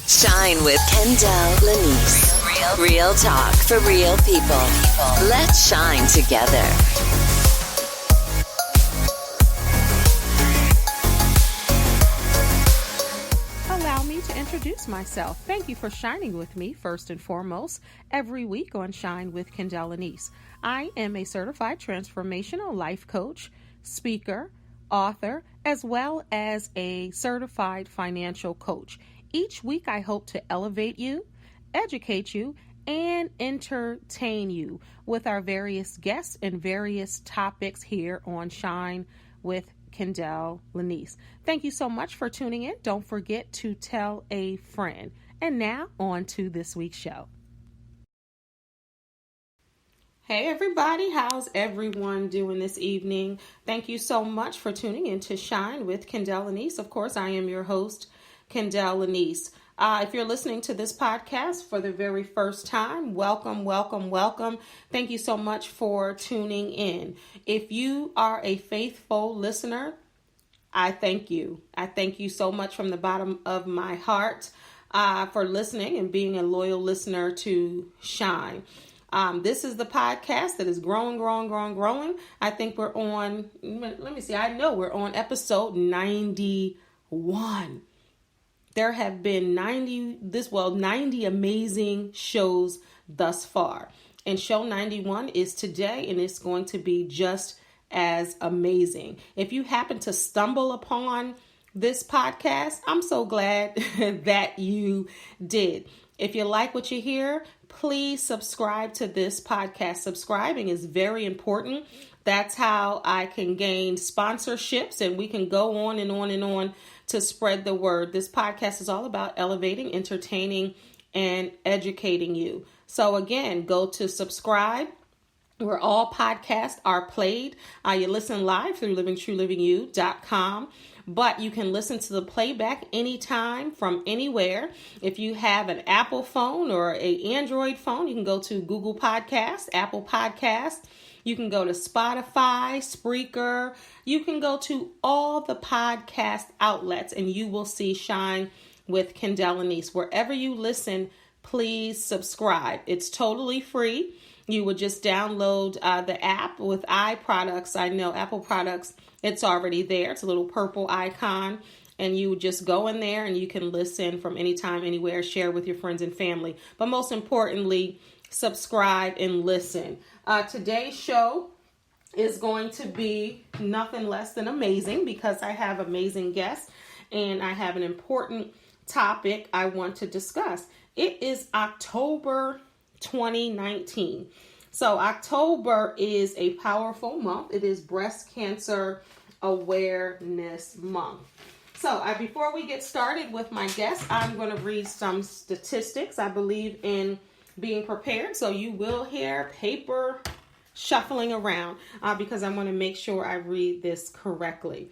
Shine with Kendall Lanice. Real talk for real people. Let's shine together. Allow me to introduce myself. Thank you for shining with me first and foremost every week on Shine with Kendall Lanice. I am a certified transformational life coach, speaker, author, as well as a certified financial coach. Each week I hope to elevate you, educate you, and entertain you with our various guests and various topics here on Shine with Kendall Lanice. Thank you so much for tuning in. Don't forget to tell a friend. And now on to this week's show. Hey everybody, how's everyone doing this evening? Thank you so much for tuning in to Shine with Kendall Lanice. Of course, I am your host, Kendall Lanice. If you're listening to this podcast for the very first time, welcome. Thank you so much for tuning in. If you are a faithful listener, I thank you. I thank you so much from the bottom of my heart for listening and being a loyal listener to Shine. This is the podcast that is growing. I think we're on, let me see, I know we're on episode 91. There have been 90 amazing shows thus far. And show 91 is today, and it's going to be just as amazing. If you happen to stumble upon this podcast, I'm so glad that you did. If you like what you hear, please subscribe to this podcast. Subscribing is very important. That's how I can gain sponsorships and we can go on and on to spread the word. This podcast is all about elevating, entertaining, and educating you. So again, go to subscribe where all podcasts are played. You listen live through livingtruelivingyou.com. But you can listen to the playback anytime from anywhere. If you have an Apple phone or an Android phone, you can go to Google Podcasts, Apple Podcasts. You can go to Spotify, Spreaker. You can go to all the podcast outlets and you will see Shine with Kendall Lanice. Wherever you listen, please subscribe. It's totally free. You would just download the app with iProducts. I know Apple products, it's already there. It's a little purple icon. And you just go in there and you can listen from anytime, anywhere, share with your friends and family. But most importantly, subscribe and listen. Today's show is going to be nothing less than amazing because I have amazing guests and I have an important topic I want to discuss. It is October 2019. So October is a powerful month. It is Breast Cancer Awareness Month. So before we get started with my guest, I'm going to read some statistics. I believe in being prepared. So you will hear paper shuffling around because I want to make sure I read this correctly.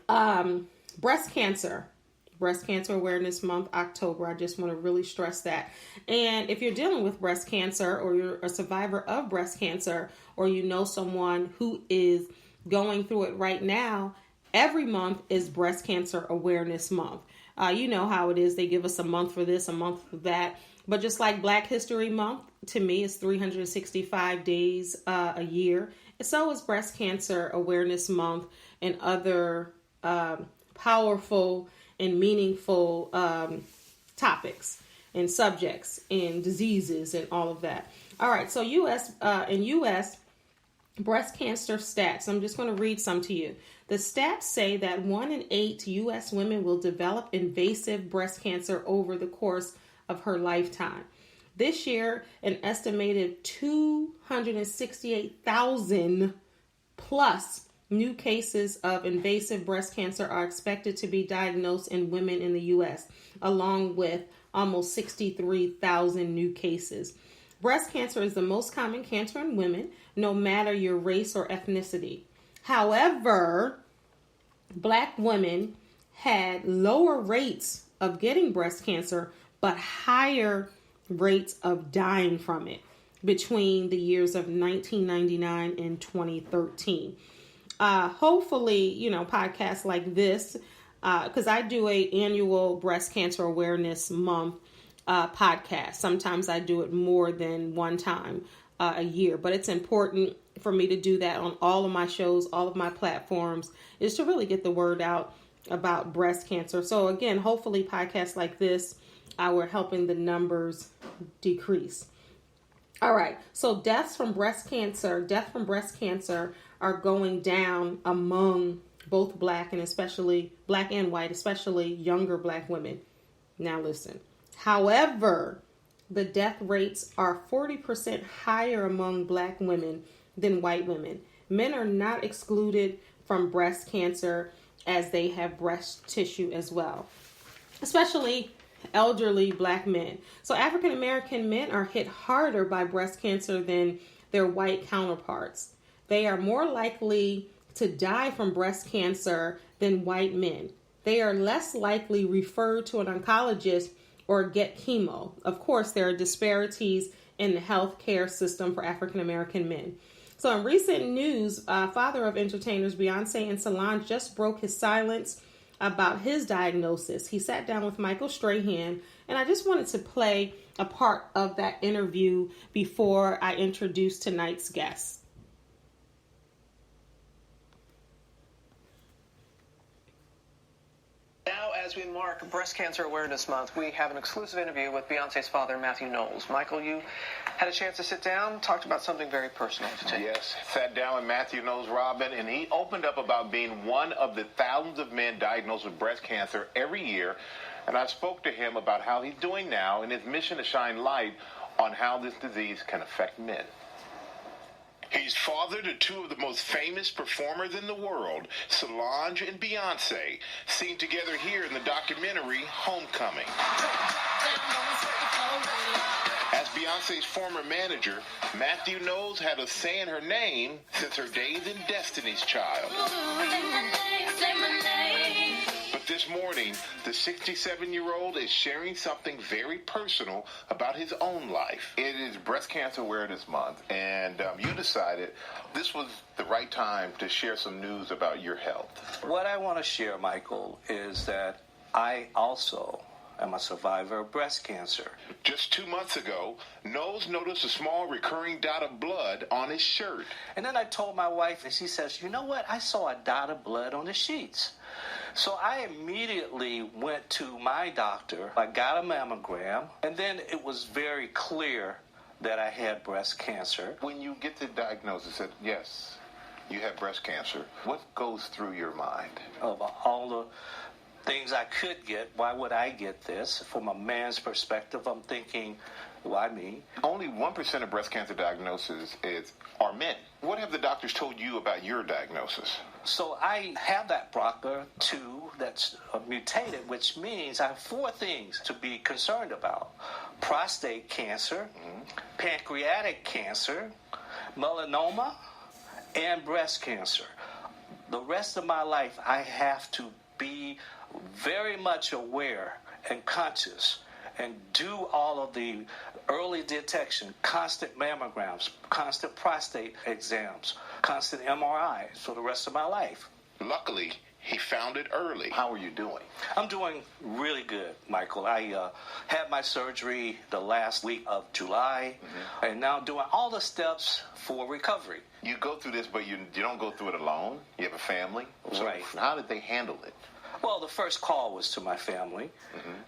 Breast Cancer Awareness Month, October. I just want to really stress that. And if you're dealing with breast cancer or you're a survivor of breast cancer or you know someone who is going through it right now, every month is Breast Cancer Awareness Month. You know how it is. They give us a month for this, a month for that. But just like Black History Month, to me, it's 365 days a year. So is Breast Cancer Awareness Month and other powerful and meaningful topics and subjects and diseases and all of that. All right, so U.S. breast cancer stats. I'm just going to read some to you. The stats say that 1 in 8 U.S. women will develop invasive breast cancer over the course of her lifetime. This year, an estimated 268,000 plus new cases of invasive breast cancer are expected to be diagnosed in women in the U.S., along with almost 63,000 new cases. Breast cancer is the most common cancer in women, no matter your race or ethnicity. However, Black women had lower rates of getting breast cancer, but higher rates of dying from it between the years of 1999 and 2013. Hopefully, podcasts like this because I do a annual breast cancer awareness month podcast. Sometimes I do it more than one time a year, but it's important for me to do that on all of my shows, all of my platforms, is to really get the word out about breast cancer. So again, hopefully podcasts like this, we're helping the numbers decrease. All right, so death from breast cancer are going down among both black and white, especially younger black women. Now listen. However, the death rates are 40% higher among black women than white women. Men are not excluded from breast cancer as they have breast tissue as well, especially elderly black men. So African American men are hit harder by breast cancer than their white counterparts. They are more likely to die from breast cancer than white men. They are less likely referred to an oncologist or get chemo. Of course, there are disparities in the healthcare system for African American men. So in recent news, father of entertainers Beyonce and Solange just broke his silence about his diagnosis. He sat down with Michael Strahan, and I just wanted to play a part of that interview before I introduce tonight's guest. Now, as we mark Breast Cancer Awareness Month, we have an exclusive interview with Beyonce's father, Matthew Knowles. Michael, you had a chance to sit down, talked about something very personal today. Yes, sat down with Matthew Knowles, Robin, and he opened up about being one of the thousands of men diagnosed with breast cancer every year. And I spoke to him about how he's doing now and his mission to shine light on how this disease can affect men. He's father to two of the most famous performers in the world, Solange and Beyonce, seen together here in the documentary Homecoming. As Beyonce's former manager, Matthew Knowles had a say in her name since her days in Destiny's Child. But this morning, the 67-year-old is sharing something very personal about his own life. It is Breast Cancer Awareness Month, and you decided this was the right time to share some news about your health. What I want to share, Michael, is that I also am a survivor of breast cancer. Just 2 months ago, Knowles noticed a small recurring dot of blood on his shirt. And then I told my wife, and she says, you know what? I saw a dot of blood on the sheets. So I immediately went to my doctor. I got a mammogram, and then it was very clear that I had breast cancer. When you get the diagnosis that, yes, you have breast cancer, what goes through your mind? Of all the things I could get, why would I get this? From a man's perspective, I'm thinking, why me? Only 1% of breast cancer diagnoses are men. What have the doctors told you about your diagnosis? So I have that BRCA2 that's mutated, which means I have 4 things to be concerned about. Prostate cancer, pancreatic cancer, melanoma, and breast cancer. The rest of my life, I have to be very much aware and conscious and do all of the early detection, constant mammograms, constant prostate exams, constant MRIs for the rest of my life. Luckily, he found it early. How are you doing? I'm doing really good, Michael. I had my surgery the last week of July, and now doing all the steps for recovery. You go through this, but you don't go through it alone. You have a family. So Right. How did they handle it? Well, the first call was to my family.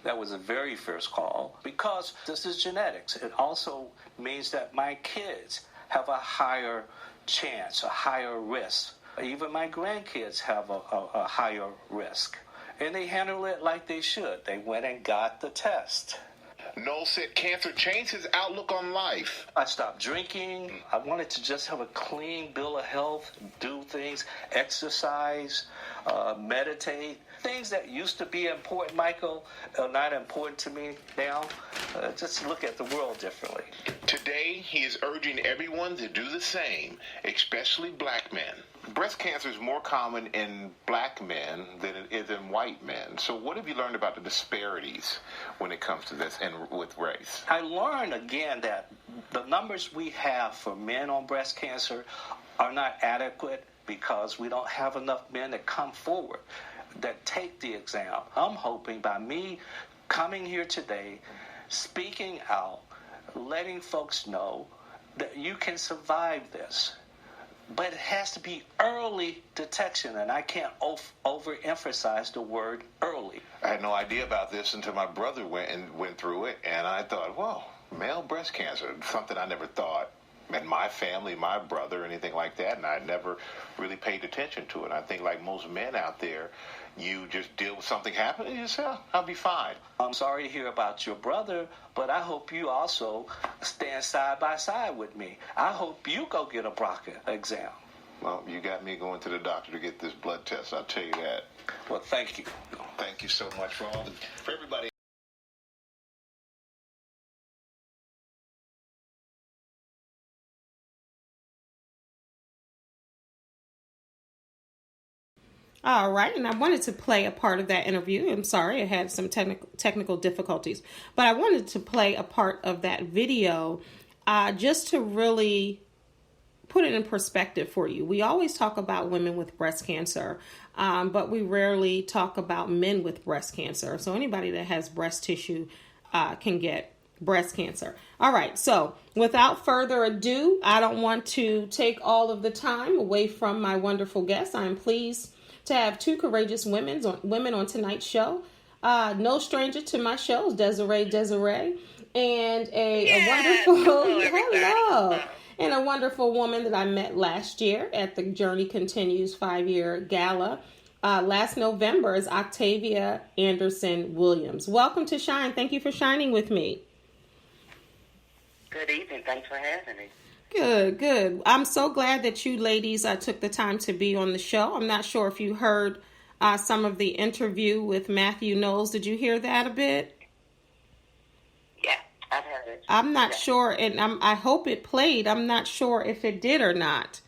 That was the very first call because this is genetics. It also means that my kids have a higher chance, a higher risk. Even my grandkids have a higher risk. And they handle it like they should. They went and got the test. Knowles said cancer changed his outlook on life. I stopped drinking. I wanted to just have a clean bill of health, do things, exercise, meditate. Things that used to be important, Michael, are not important to me now. Just look at the world differently. Today, he is urging everyone to do the same, especially black men. Breast cancer is more common in black men than it is in white men. So what have you learned about the disparities when it comes to this and with race? I learned again that the numbers we have for men on breast cancer are not adequate because we don't have enough men that come forward. that take the exam. I'm hoping by me coming here today, speaking out, letting folks know that you can survive this. But it has to be early detection, and I can't overemphasize the word early. I had no idea about this until my brother went through it, and I thought, well, male breast cancer, something I never thought in my family, my brother, anything like that, and I never really paid attention to it. I think like most men out there, you just deal with something happening, and you say, oh, I'll be fine. I'm sorry to hear about your brother, but I hope you also stand side by side with me. I hope you go get a BRCA exam. Well, you got me going to the doctor to get this blood test, I'll tell you that. Well, thank you. Thank you so much for everybody. All right, and I wanted to play a part of that interview. I'm sorry, I had some technical difficulties, but I wanted to play a part of that video just to really put it in perspective for you. We always talk about women with breast cancer, but we rarely talk about men with breast cancer. So anybody that has breast tissue can get breast cancer. All right, so without further ado, I don't want to take all of the time away from my wonderful guests. I'm pleased to have two courageous women on tonight's show. No stranger to my shows, Desiree, and a wonderful hello, and a wonderful woman that I met last year at the Journey Continues 5-year gala. Last November is Octavia Anderson Williams. Welcome to Shine. Thank you for shining with me. Good evening. Thanks for having me. Good. I'm so glad that you ladies took the time to be on the show. I'm not sure if you heard some of the interview with Matthew Knowles. Did you hear that a bit? Yeah, I've heard it. I'm not sure, and I hope it played. I'm not sure if it did or not.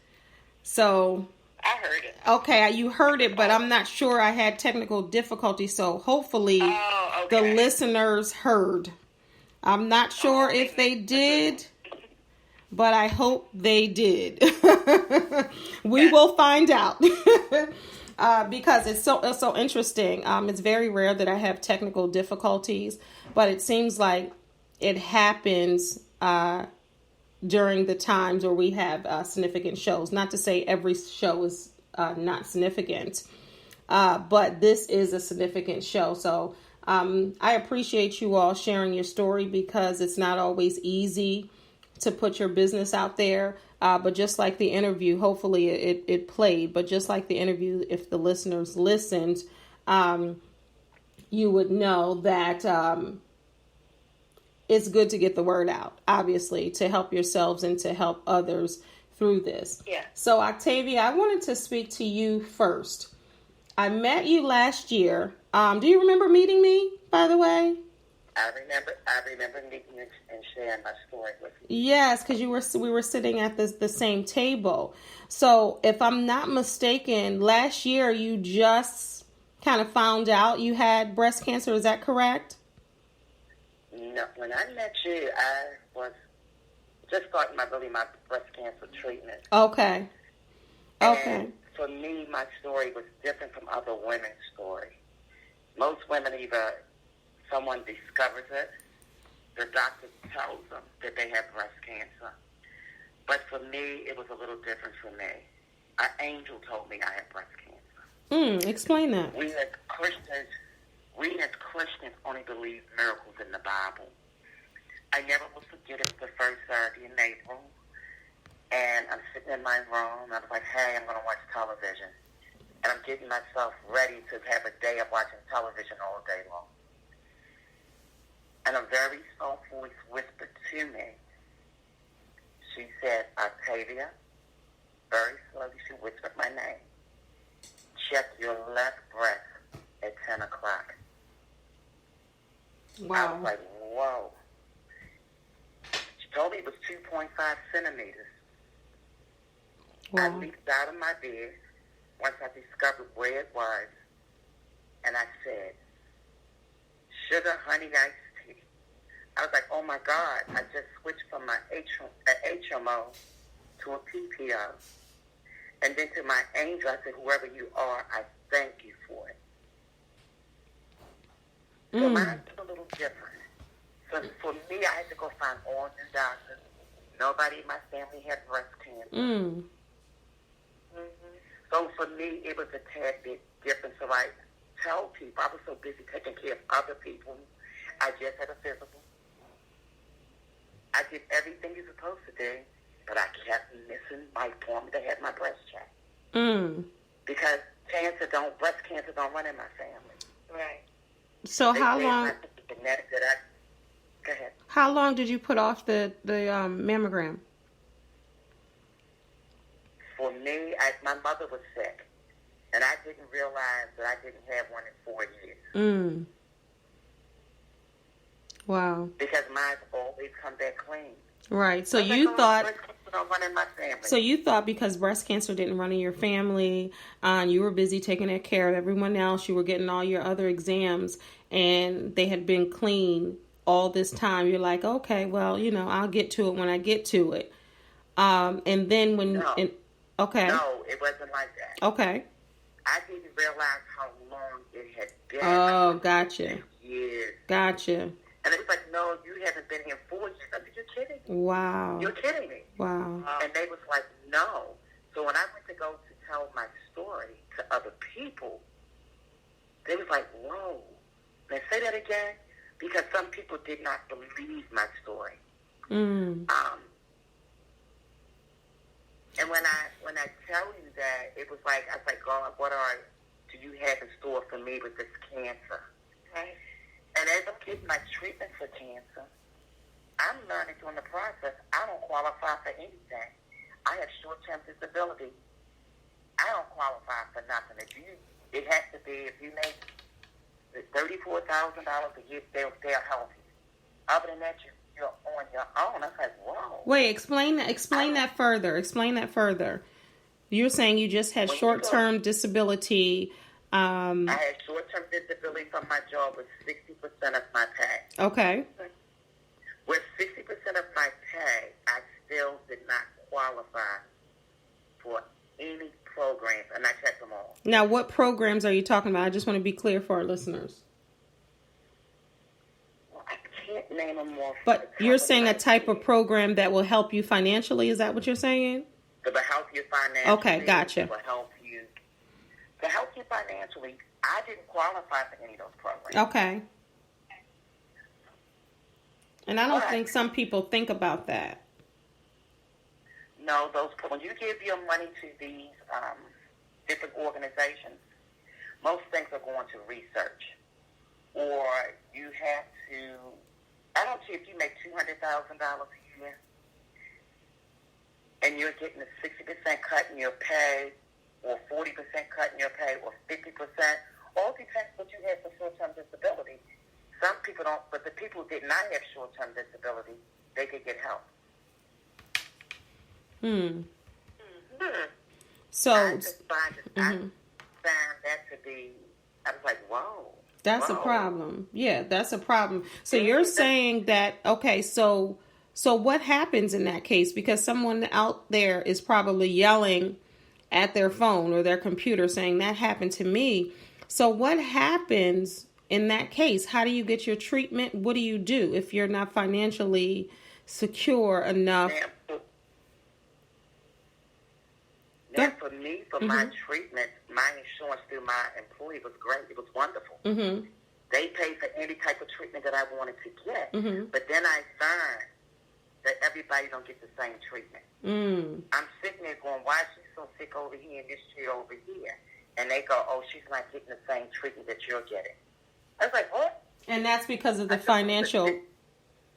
So I heard it. Okay, you heard it, but I'm not sure. I had technical difficulties, so hopefully the listeners heard. I'm not sure if they did, but I hope they did. We will find out because it's so interesting. It's very rare that I have technical difficulties, but it seems like it happens during the times where we have significant shows. Not to say every show is not significant, but this is a significant show. So I appreciate you all sharing your story because it's not always easy to put your business out there. But just like the interview, hopefully it played. But just like the interview, if the listeners listened, you would know that it's good to get the word out, obviously, to help yourselves and to help others through this. Yeah. So, Octavia, I wanted to speak to you first. I met you last year. Do you remember meeting me, by the way? I remember meeting you and sharing my story with you. Yes, because we were sitting at the same table. So if I'm not mistaken, last year you just kind of found out you had breast cancer. Is that correct? No, when I met you, I was just starting my breast cancer treatment. Okay. And for me, my story was different from other women's story. Most women either someone discovers it, the doctor tells them that they have breast cancer. But for me, it was a little different for me. An angel told me I had breast cancer. Explain that. We as Christians only believe miracles in the Bible. I never will forget it. The first Saturday in April, and I'm sitting in my room, and I was like, hey, I'm going to watch television. And I'm getting myself ready to have a day of watching television all day long. And a very soft voice whispered to me. She said, Octavia. Very slowly, she whispered my name. Check your left breast at 10 o'clock. Wow. I was like, whoa. She told me it was 2.5 centimeters. Wow. I leaped out of my bed once I discovered where it was. And I said, sugar, honey, iced tea. I was like, oh my God, I just switched from my HMO to a PPO. And then to my angel, I said, whoever you are, I thank you for it. So mine's a little different. So for me, I had to go find all new doctors. Nobody in my family had breast cancer. So for me, it was a tad bit different. So I tell people, I was so busy taking care of other people. I just had a physical. I did everything you're supposed to do, but I kept missing my appointment to have my breast checked. Because breast cancer don't run in my family. Right. So how long? Go ahead. How long did you put off the mammogram? For me, my mother was sick, and I didn't realize that I didn't have one in 4 years. Wow. Because mine's always come back clean. Right. So you thought. Breast cancer don't run in my family. So you thought because breast cancer didn't run in your family, you were busy taking care of everyone else. You were getting all your other exams, and they had been clean all this time. You're like, okay, well, I'll get to it when I get to it. And then when. No. Okay. No, it wasn't like that. Okay. I didn't realize how long it had been. Oh, gotcha. Years. Gotcha. And it was like, no, you haven't been here 4 years. I said, you're kidding me. Wow. You're kidding me. Wow. And they was like, no. So when I went to go to tell my story to other people, they was like, whoa. Now say that again, because some people did not believe my story. And when I tell you that, it was like, I was like, God, what do you have in store for me with this cancer? Right. And as I'm getting my treatment for cancer, I'm learning during the process, I don't qualify for anything. I have short-term disability. I don't qualify for nothing. It has to be, if you make $34,000 a year, they'll help you. Other than that, you're on your own. I was like, whoa. Wait, explain that further. Explain that further. You're saying you just had short-term disability. I had short-term disability from my job with 60% of my pay. Okay. With 60% of my pay, I still did not qualify for any programs, and I checked them all. Now, what programs are you talking about? I just want to be clear for our listeners. Well, I can't name them all. But you're saying a type of program that will help you financially? Is that what you're saying? To help you financially. Okay, gotcha. To help you financially, I didn't qualify for any of those programs. Okay. And I don't think some people think about that. No, when you give your money to these different organizations, most things are going to research. Or you have to, I don't care if you make $200,000 a year and you're getting a 60% cut in your pay, or 40% cut in your pay, or 50%. All depends what you have for short-term disability. Some people don't, but the people who did not have short-term disability, they could get help. So I just I found that to be, I was like, whoa. That's a problem. Yeah, that's a problem. So you're saying that, okay, so what happens in that case? Because someone out there is probably yelling at their phone or their computer saying that happened to me. So what happens in that case? How do you get your treatment? What do you do if you're not financially secure enough? Now for me, for my treatment, my insurance through my employee was great. It was wonderful. They paid for any type of treatment that I wanted to get. But then I learned that everybody don't get the same treatment. I'm sitting there going, why is she so sick over here and this chick over here? And they go, oh, she's not getting the same treatment that you're getting. I was like, what? And that's because of the financial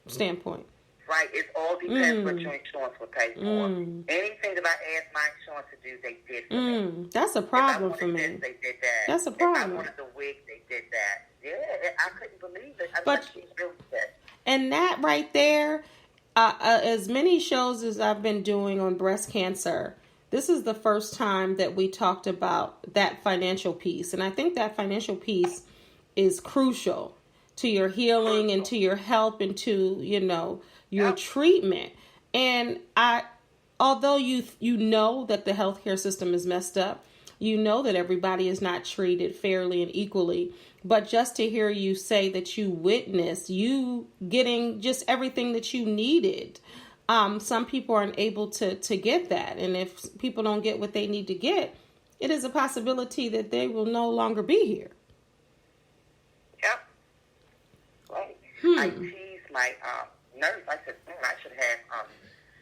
standpoint. Right. It all depends what your insurance will pay for. Anything that I asked my insurance to do, they did for me. That's a problem for me. This, they did that. That's a problem. If I wanted the wig, they did that. Yeah, I couldn't believe it. I was But, like, she's really sick. And that right there, as many shows as I've been doing on breast cancer, this is the first time that we talked about that financial piece. And I think that financial piece is crucial to your healing and to your help and to, your treatment. And although you know that the healthcare system is messed up, You know that everybody is not treated fairly and equally. But just to hear you say that you witnessed you getting just everything that you needed. Some people aren't able to get that. And if people don't get what they need to get, it is a possibility that they will no longer be here. Yep. Right. I teased my nurse. I said, I should have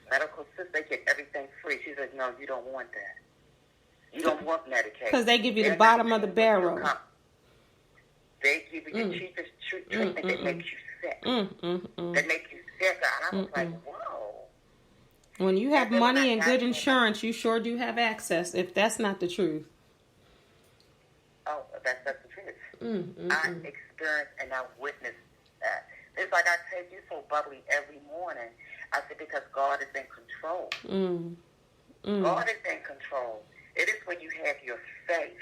medical assistance. They get everything free. She said, no, you don't want that. You don't want Medicaid. Because they give you the bottom of the barrel. They give you the cheapest treatment that makes you sick. That make you sick. And I was like, whoa. When you have money and good insurance, you sure do have access, if that's not the truth. Oh, that's the truth. I experienced and I witnessed that. It's like I tell you, so bubbly every morning. I said, because God is in control. God is in control. It is when you have your faith.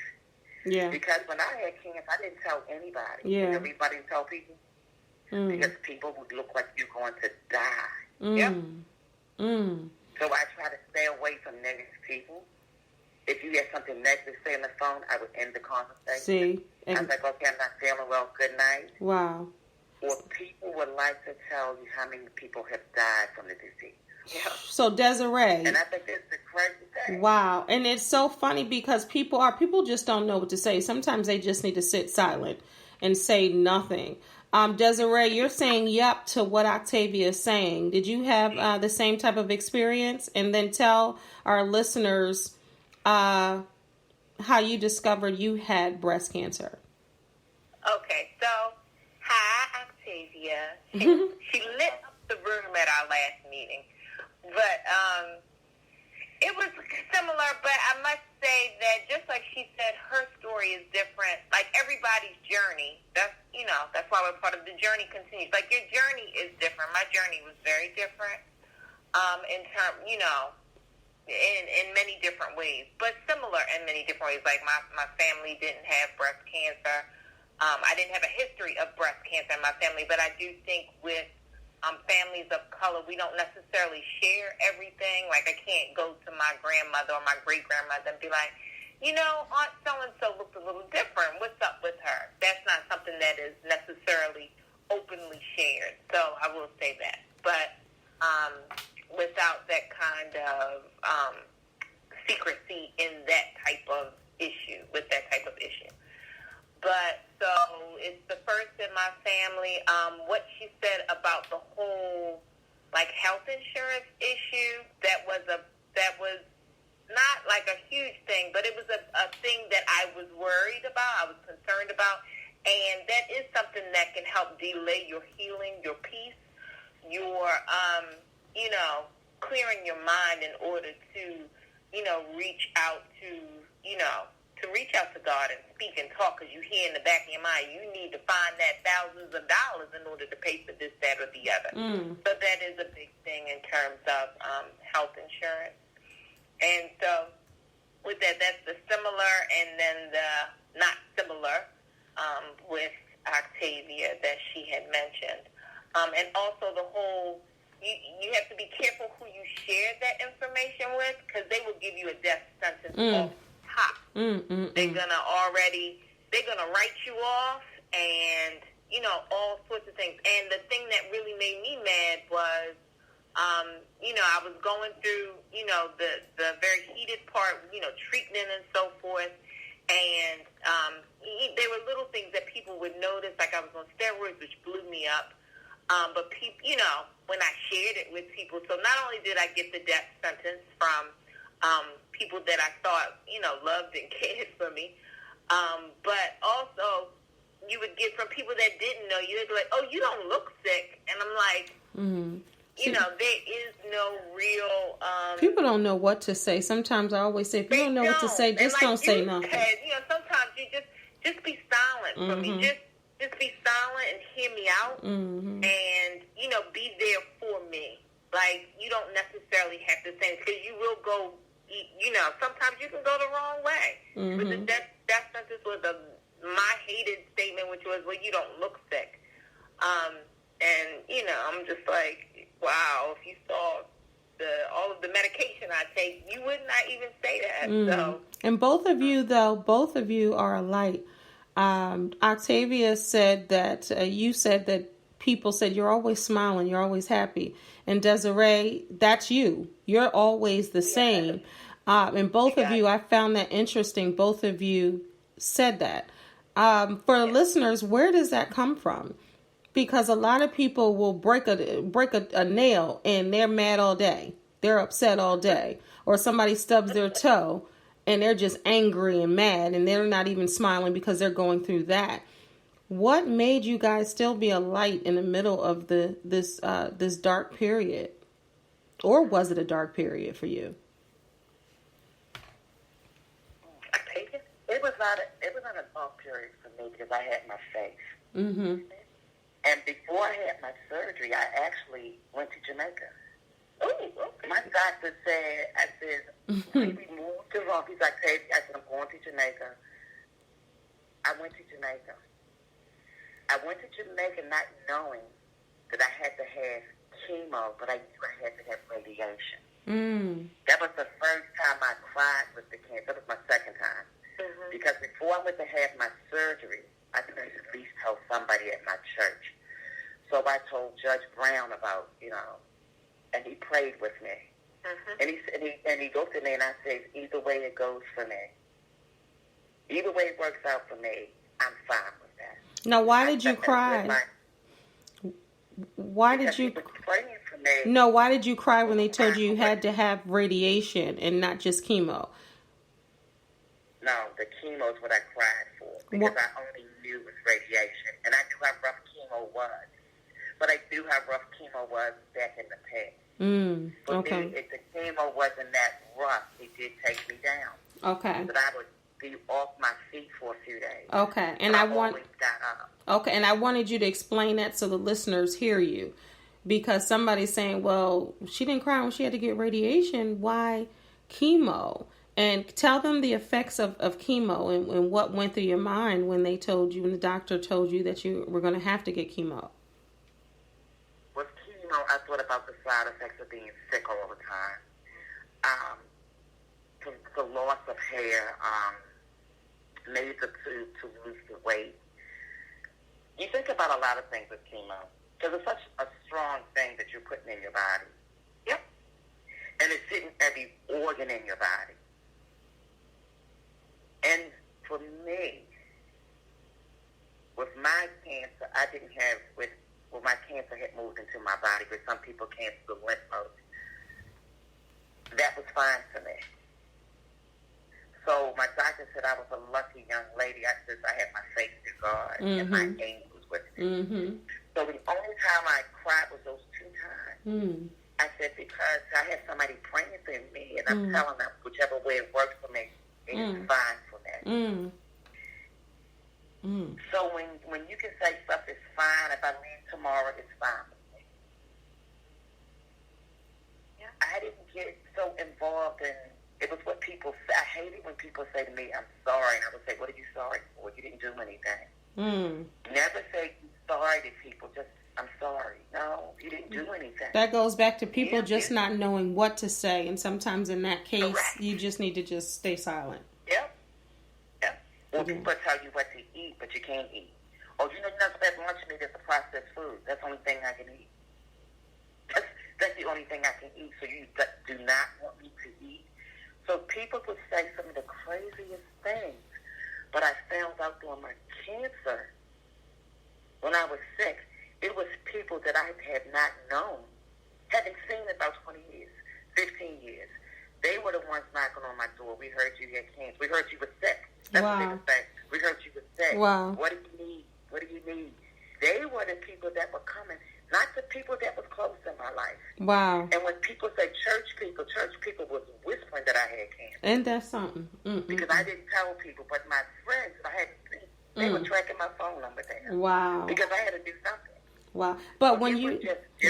Yeah. Because when I had cancer, I didn't tell anybody. Yeah. Everybody tell people. Because people would look like you're going to die. Yep. So I try to stay away from negative people. If you had something negative to say on the phone, I would end the conversation. See? I was like, okay, I'm not feeling well. Good night. Wow. Or people would like to tell you how many people have died from the disease. Yeah. So Desiree. And I think it's the crazy thing. Wow. And it's so funny because people just don't know what to say. Sometimes they just need to sit silent and say nothing. Desiree, you're saying yep to what Octavia is saying. Did you have the same type of experience? And then tell our listeners how you discovered you had breast cancer. Okay, so hi, Octavia. She lit up the room at our last meeting. But it was similar, but I must say that just like she said, her story is different. Like everybody's journey, that's why we're part of the journey continues. Like your journey is different. My journey was very different in many different ways, but similar in many different ways. Like my family didn't have breast cancer. I didn't have a history of breast cancer in my family, but I do think with families of color, we don't necessarily share everything. Like I can't go to my grandmother or my great-grandmother and be like, Aunt so-and-so looked a little different. What's up with her? That's not something that is necessarily openly shared. So I will say that. But without that kind of secrecy in that type of issue, But so it's the first in my family. What she said about the whole health insurance issue, that was not like a huge thing, but it was a thing that I was worried about, I was concerned about, and that is something that can help delay your healing, your peace, your clearing your mind in order to reach out to God and speak and talk, because you hear in the back of your mind, you need to find that thousands of dollars in order to pay for this, that, or the other. So that is a big thing in terms of health insurance. And so with that, that's the similar and then the not similar with Octavia that she had mentioned. And also the whole, you have to be careful who you share that information with, because they will give you a death sentence off top. They're gonna write you off, and all sorts of things. And the thing that really made me mad was, I was going through the very heated part, treatment and so forth, and there were little things that people would notice, like I was on steroids, which blew me up. But people, when I shared it with people, so not only did I get the death sentence from people that I thought, loved and cared for me, but also you would get from people that didn't know you. They'd be like, "Oh, you don't look sick," and I'm like, there is no real. People don't know what to say. Sometimes I always say, if you don't know what to say, just don't say nothing. Sometimes you just be silent for me. Just be silent and hear me out, and be there for me. Like, you don't necessarily have to say, because you will go. Sometimes you can go the wrong way. But the death sentence was my hated statement, which was, "Well, you don't look sick," and I'm just like, wow. If you saw all of the medication I take, you would not even say that. So, and both of you are a light. Octavia said that you said that people said you're always smiling, you're always happy. And Desiree, that's you. You're always the same. And both of you, I found that interesting. Both of you said that. For listeners, where does that come from? Because a lot of people will break a nail and they're mad all day. They're upset all day. Or somebody stubs their toe and they're just angry and mad and they're not even smiling because they're going through that. What made you guys still be a light in the middle of this dark period? Or was it a dark period for you? It was not a dark period for me because I had my faith. Mm-hmm. And before I had my surgery, I actually went to Jamaica. Oh, okay. My doctor said, we moved to Rome. He's like, hey, I said, I'm going to Jamaica. I went to Jamaica. I went to Jamaica not knowing that I had to have chemo, but I knew I had to have radiation. That was the first time I cried with the cancer. That was my second time. Mm-hmm. Because before I went to have my surgery, I think I should at least tell somebody at my church. So I told Judge Brown about, and he prayed with me. Mm-hmm. And he looked at me and I said, either way it goes for me. Either way it works out for me, I'm fine with that. Now, why did you cry? Why did you? No, why did you cry when they told you had to have radiation and not just chemo? No, the chemo is what I cried for because I only knew it was radiation, and I knew how rough chemo was. But I knew how rough chemo was back in the past. For me, if the chemo wasn't that rough, it did take me down. Okay. But I would be off my feet for a few days. Okay, and I always got up. Okay, and I wanted you to explain that so the listeners hear you. Because somebody's saying, well, she didn't cry when she had to get radiation. Why chemo? And tell them the effects of chemo and what went through your mind when they told you, when the doctor told you that you were going to have to get chemo. With chemo, I thought about the side effects of being sick all the time. The loss of hair, maybe to lose the weight. You think about a lot of things with chemo. Because it's such a strong thing that you're putting in your body. Yep. And it's hitting every organ in your body. And for me, with my cancer, I didn't have, my cancer had moved into my body, but some people cancer the lymph nodes. That was fine for me. So my doctor said I was a lucky young lady. I said I had my faith to God and my angels with me. Mm-hmm. So the only time I cried was those 2 times. I said, because I had somebody praying for me, and I'm telling them, whichever way it works for me, it's fine for me. So when you can say stuff is fine, if I leave tomorrow, it's fine with me. Yeah. I didn't get so involved in, it was what people say. I hate it when people say to me, I'm sorry. And I would say, what are you sorry for? You didn't do anything. Never say sorry to people, just I'm sorry. No, you didn't do anything. That goes back to people just not knowing what to say, and sometimes in that case, you just need to just stay silent. Yep. Or people tell you what to eat, but you can't eat. Or you're not supposed to lunch meat, it's a processed food. That's the only thing I can eat. That's the only thing I can eat, so you do not want me to eat. So people would say some of the craziest things, but I found out during my cancer, when I was sick, it was people that I had not known, haven't seen in about 20 years, 15 years. They were the ones knocking on my door. We heard you had cancer. We heard you were sick. That's what they would say. We heard you were sick. Wow. What do you need? What do you need? They were the people that were coming, not the people that was close in my life. Wow. And when people say church people was whispering that I had cancer. And that's something. Because I didn't tell people, but my friends that I had seen, they were tracking my phone number down. Wow. Because I had to do something. Wow. But when you...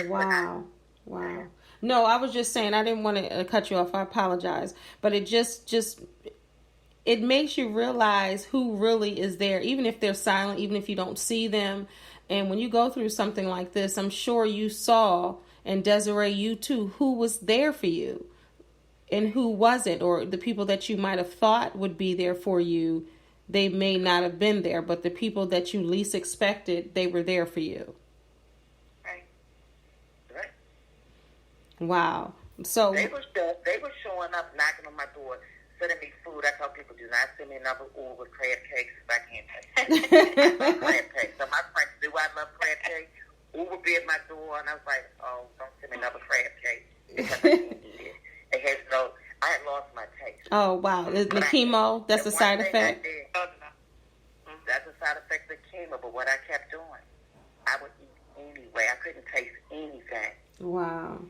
Wow. No, I was just saying, I didn't want to cut you off. I apologize. But it just it makes you realize who really is there, even if they're silent, even if you don't see them. And when you go through something like this, I'm sure you saw, and Desiree, you too, who was there for you. who wasn't, or the people that you might have thought would be there for you, they may not have been there, but the people that you least expected, they were there for you. Right. Right. Wow. So they were showing up, knocking on my door, sending me food. I tell people, do not send me another Uber with crab cakes if I can't take it. I love crab cakes. So my friends knew I love crab cakes. Uber be at my door, and I was like, oh, don't send me another crab cake because I can't eat it. It has I had lost my taste. Oh, wow. The chemo, that's a side effect? That's a side effect of chemo, but what I kept doing, I would eat anyway. I couldn't taste anything. Wow.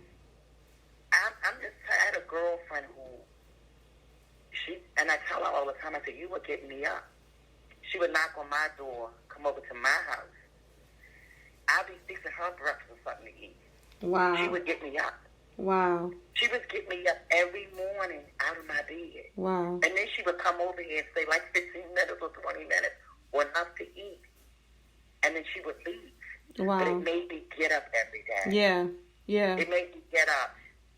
I'm just tired of a girlfriend who, and I tell her all the time, I said, you would get me up. She would knock on my door, come over to my house. I'd be fixing her breakfast or something to eat. Wow. She would get me up. Wow. She would get me up every morning out of my bed. Wow. And then she would come over here and say like 15 minutes or 20 minutes or enough to eat. And then she would leave. Wow. But it made me get up every day. Yeah. Yeah. It made me get up.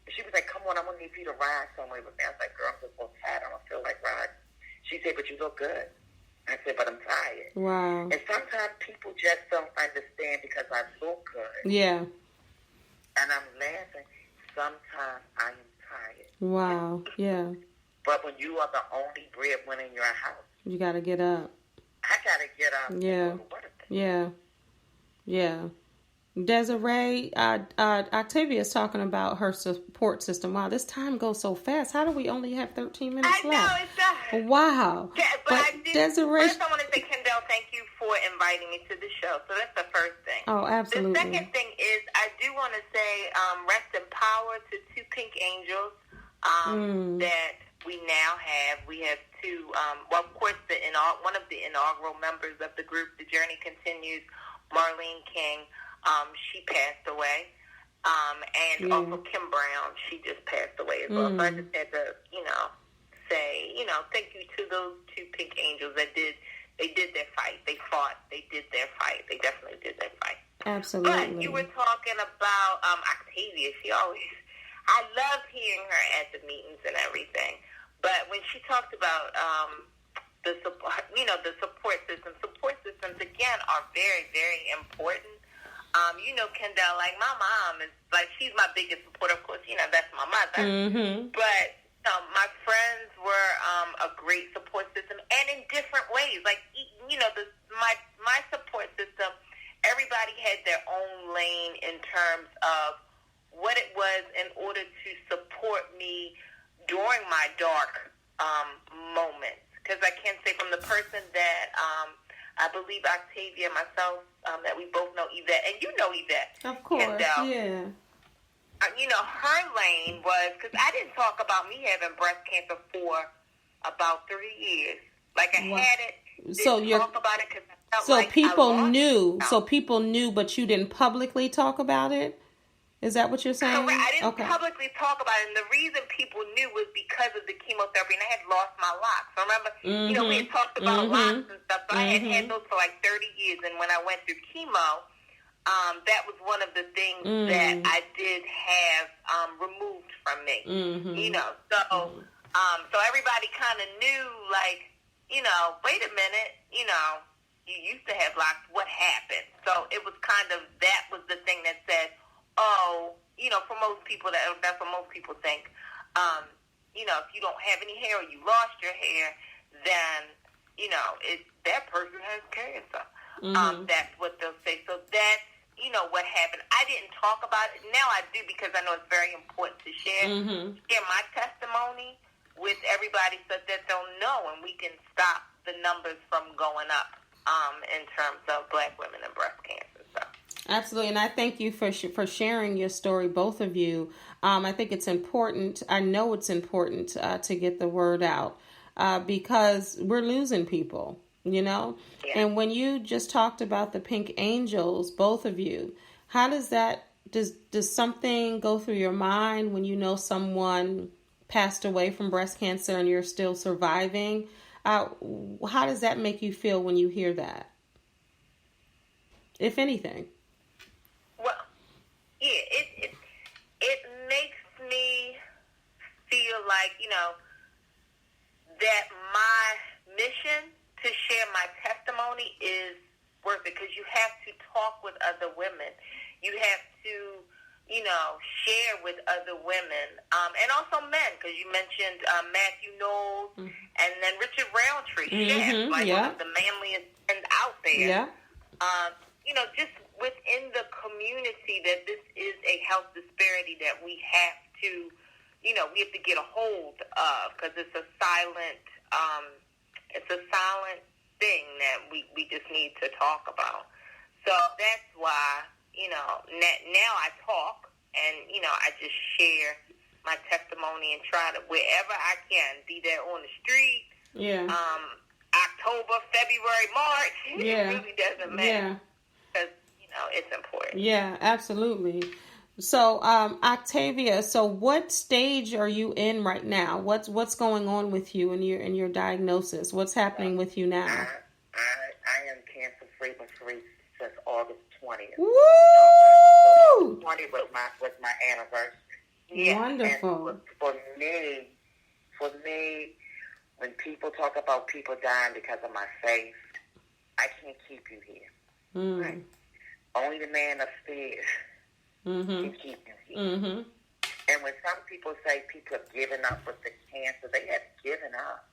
She was like, come on, I want to need you to ride somewhere with me. I was like, girl, I'm just so tired. I don't feel like riding. She said, but you look good. I said, but I'm tired. Wow. And sometimes people just don't understand because I look good. Yeah. And I'm laughing. Sometimes I am tired. Wow. Yeah. But when you are the only breadwinner in your house, you got to get up. I got to get up. Yeah. Yeah. Yeah. Desiree, Octavia is talking about her support system. Wow, this time goes so fast. How do we only have 13 minutes left? I know, it does. Wow. Yeah, but Desiree, first I want to say, Kendall, thank you for inviting me to the show. So that's the first thing. Oh, absolutely. The second thing is I do want to say rest in power to two pink angels that we now have. We have two, well, of course, one of the inaugural members of the group, The Journey Continues, Marlene King. She passed away. And also Kim Brown, she just passed away as well. So I just had to, say, thank you to those two pink angels that did their fight. They fought. They did their fight. They definitely did their fight. Absolutely. But you were talking about Octavia. I love hearing her at the meetings and everything. But when she talked about the support system, support systems, again, are very, very important. Kendall, like my mom is like, she's my biggest supporter. Of course, that's my mother. Mm-hmm. But my friends were a great support system, and in different ways. Like, my support system, everybody had their own lane in terms of what it was in order to support me during my dark moments. Because I can say from the person that I believe Octavia and myself, that we both know Yvette, and you know Yvette. Of course, Kendall, yeah. Her lane was, because I didn't talk about me having breast cancer for about 3 years. Like, I had it, didn't talk about it because I felt like people knew. So people knew, but you didn't publicly talk about it? Is that what you're saying? Correct. I didn't publicly talk about it, and the reason people knew was because of the chemotherapy, and I had lost my locks. Remember, we had talked about locks and stuff, so I had those for like 30 years, and when I went through chemo, that was one of the things that I did have removed from me. So everybody kind of knew, like, wait a minute, you used to have locks. What happened? So it was kind of, that was the thing that said, for most people, that's what most people think. If you don't have any hair or you lost your hair, then, that person has cancer. That's what they'll say. So that's, what happened. I didn't talk about it. Now I do, because I know it's very important to share my testimony with everybody so that they'll know, and we can stop the numbers from going up in terms of Black women and breast cancer. So. Absolutely, and I thank you for sharing your story, both of you. I think it's important. I know it's important to get the word out because we're losing people, Yeah. And when you just talked about the Pink Angels, both of you, how does that, does something go through your mind when you know someone passed away from breast cancer and you're still surviving? How does that make you feel when you hear that, if anything? Well, yeah, it makes me feel like other women. You have to, share with other women, and also men, because you mentioned Matthew Knowles and then Richard Roundtree, Chef, one of the manliest men out there. Yeah. Just within the community, that this is a health disparity that we have to, we have to get a hold of, because it's a silent thing that we just need to talk about. So that's why, now I talk and, I just share my testimony and try to, wherever I can, be there on the street. Yeah. October, February, March. Yeah. It really doesn't matter. Because, it's important. Yeah, absolutely. So, Octavia, so what stage are you in right now? What's going on with you in your diagnosis? What's happening with you now? I am cancer-free since August 20th. Woo! 20 was my anniversary. Yeah. Wonderful. And for me, when people talk about people dying because of my faith, I can't keep you here. Right? Only the man upstairs can keep you here. And when some people say people have given up with the cancer, they have given up.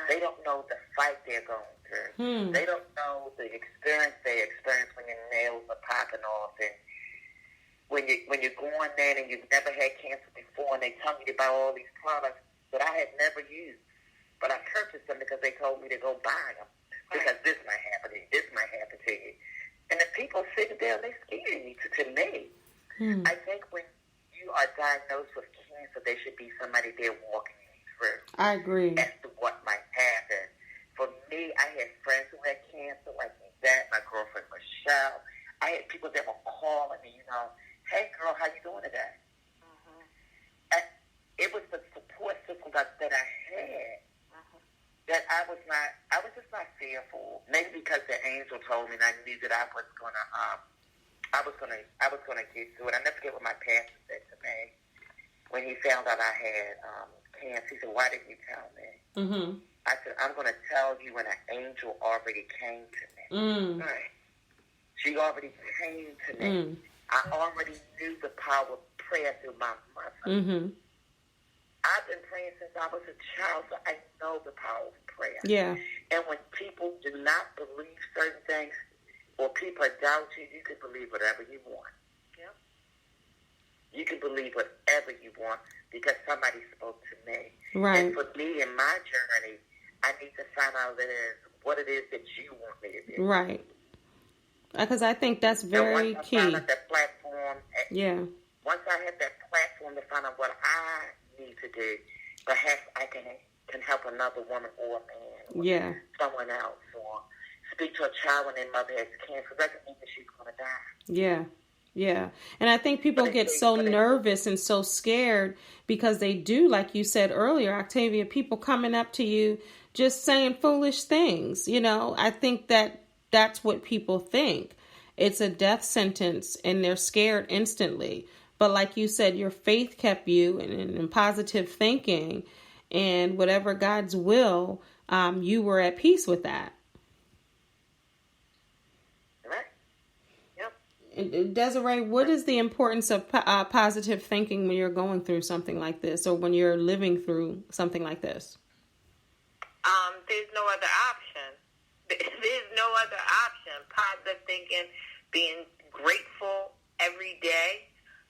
They don't know the fight they're going through. They don't know the experience they experience when your nails are popping off, and when you're going in and you've never had cancer before, and they tell me about all these products that I had never used, but I purchased them because they told me to go buy them, because this might happen to you, this might happen to you. And the people sitting there, they scare me to me. I think when you are diagnosed with cancer, there should be somebody there walking you through. I agree. As to what might happen. For me, I had friends who had cancer, like that, my girlfriend Michelle. I had people that were calling me, hey girl, how you doing today? And it was the support system that I had that I was just not fearful. Maybe because the angel told me, and I knew that I was gonna get through it. I never forget what my pastor said to me when he found out I had cancer. He said, "Why didn't you tell me?" I said, "I'm going to tell you when an angel already came to me." Right. She already came to me. I already knew the power of prayer through my mother. I've been praying since I was a child, so I know the power of prayer. Yeah. And when people do not believe certain things, or people doubt you, you can believe whatever you want. Yeah. You can believe whatever you want because somebody spoke to me. Right. And for me in my journey, I need to find out what it is that you want me to do. Right. Because I think that's very once key. I find out that platform, once I have that platform to find out what I need to do, perhaps I can help another woman or a man, or someone else, or speak to a child when their mother has cancer. Doesn't mean that she's going to die. Yeah. And I think people get so nervous and so scared because they do, like you said earlier, Octavia, people coming up to you just saying foolish things. I think that's what people think. It's a death sentence and they're scared instantly. But like you said, your faith kept you in positive thinking, and whatever God's will, you were at peace with that. And Desiree, what is the importance of positive thinking when you're going through something like this, or when you're living through something like this? There's no other option. There's no other option. Positive thinking, being grateful every day.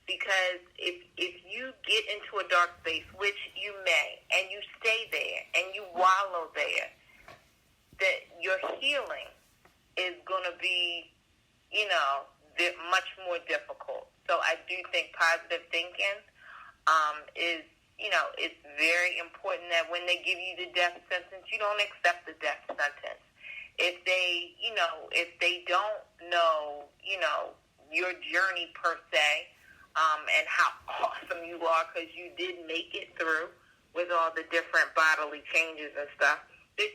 Because if you get into a dark space, which you may, and you stay there, and you wallow there, that your healing is going to be, much more difficult. So I do think positive thinking is, it's very important that when they give you the death sentence, you don't accept the death sentence. If they, if they don't know, your journey per se, and how awesome you are because you did make it through with all the different bodily changes and stuff, that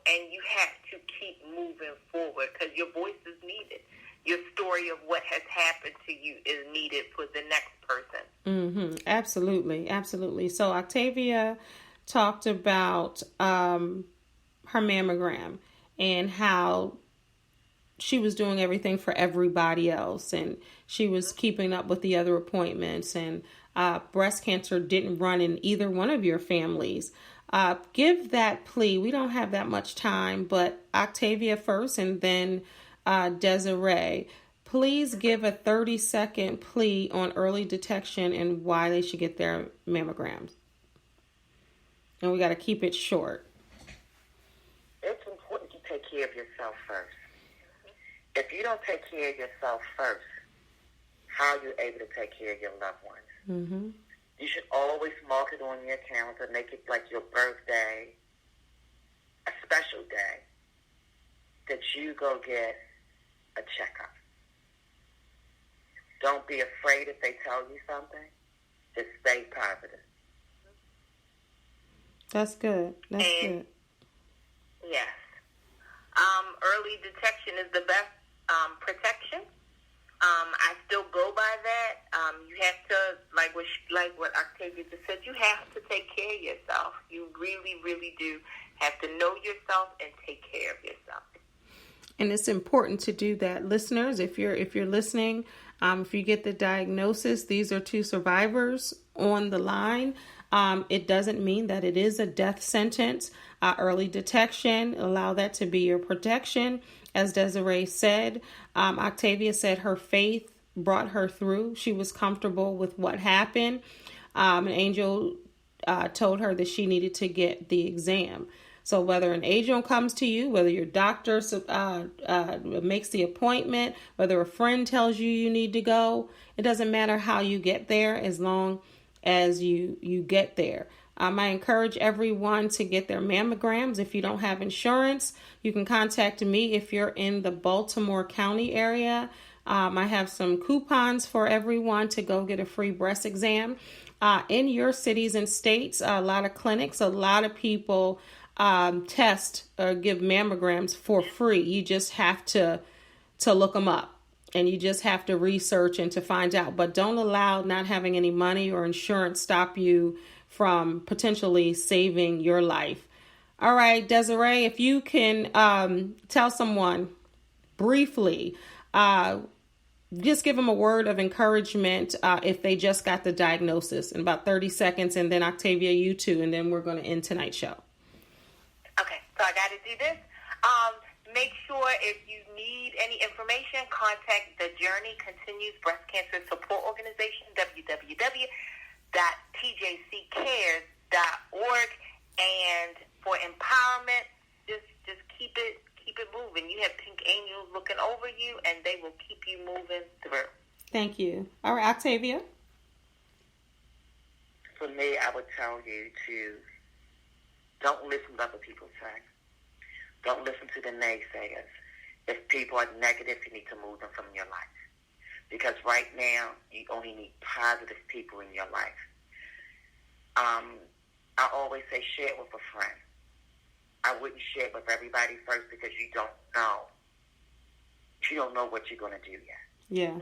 and you have to keep moving forward because your voice is needed. Your story of what has happened to you is needed for the next person. Absolutely. So Octavia talked about her mammogram and how she was doing everything for everybody else, and she was keeping up with the other appointments, and breast cancer didn't run in either one of your families. Give that plea. We don't have that much time, but Octavia first and then Desiree. Please give a 30-second plea on early detection and why they should get their mammograms. And we got to keep it short. It's important to take care of yourself first. If you don't take care of yourself first, how are you able to take care of your loved ones? Mm-hmm. You should always mark it on your calendar, make it like your birthday, a special day, that you go get a checkup. Don't be afraid if they tell you something. Just stay positive. That's good. That's good. Yes. Early detection is the best protection. I still go by that. You have to, like what Octavia just said, you have to take care of yourself. You really, really do have to know yourself and take care of yourself. And it's important to do that. Listeners, if you're listening, if you get the diagnosis, these are two survivors on the line. It doesn't mean that it is a death sentence. Early detection, allow that to be your protection. As Desiree said, Octavia said her faith brought her through. She was comfortable with what happened. An angel told her that she needed to get the exam. So whether an angel comes to you, whether your doctor makes the appointment, whether a friend tells you you need to go, it doesn't matter how you get there as long as you get there. I encourage everyone to get their mammograms. If you don't have insurance, you can contact me if you're in the Baltimore County area. I have some coupons for everyone to go get a free breast exam. In your cities and states, a lot of clinics, a lot of people test or give mammograms for free. You just have to look them up. And you just have to research and to find out. But don't allow not having any money or insurance stop you from potentially saving your life. All right, Desiree, if you can tell someone briefly, just give them a word of encouragement if they just got the diagnosis in about 30 seconds. And then Octavia, you too. And then we're going to end tonight's show. Okay, so I got to do this. Make sure if you need any information, contact the Journey Continues Breast Cancer Support Organization, www.tjccares.org. And for empowerment, just keep it moving. You have pink angels looking over you, and they will keep you moving through. Thank you. All right, Octavia. For me, I would tell you to don't listen to other people say. Don't listen to the naysayers. If people are negative, you need to move them from your life. Because right now, you only need positive people in your life. I always say share it with a friend. I wouldn't share it with everybody first because you don't know. You don't know what you're going to do yet. Yeah.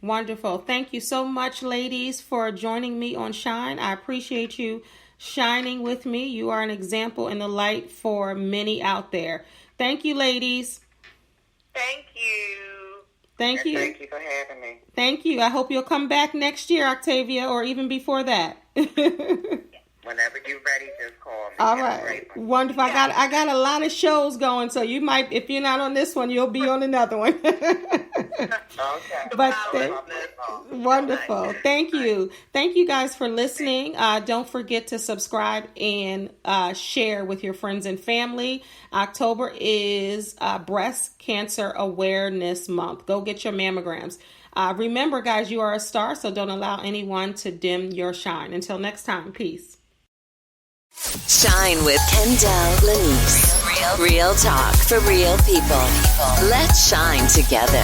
Wonderful. Thank you so much, ladies, for joining me on Shine. I appreciate you shining with me. You are an example in the light for many out there. Thank you, ladies. Thank you. Thank you. Thank you for having me. Thank you. I hope you'll come back next year, Octavia, or even before that. Whenever you're ready, just call me. All right. Wonderful. Yeah. I got a lot of shows going, so you might, if you're not on this one, you'll be on another one. Okay. But wonderful. Thank you. Thank you guys for listening. Don't forget to subscribe and share with your friends and family. October is Breast Cancer Awareness Month. Go get your mammograms. Remember, guys, you are a star, so don't allow anyone to dim your shine. Until next time, peace. Shine with Kendall Lanice. Real talk for real people. Let's shine together.